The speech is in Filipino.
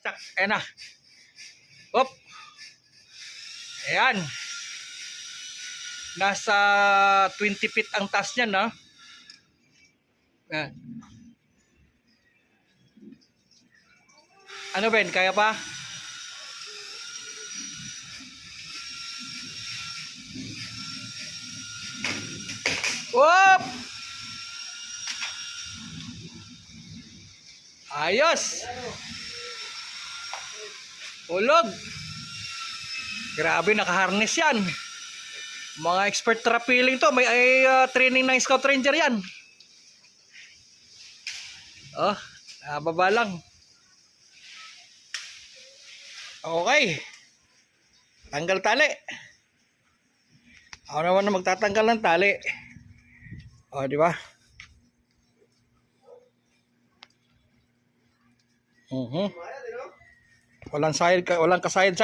Tak, ayan na. Hop. Ayan. Nasa 20 feet ang taas niyan, no? Ayan. Ano, Ben? Kaya pa? Whoop! Ayos! Ulog! Grabe, nakaharness yan. Mga expert trapiling to. May training ng Scout Ranger yan. Oh, baba lang. Okay. Tanggal tali. Ako naman na magtatanggal ng tali. O, di ba? Walang kasayad-sayad.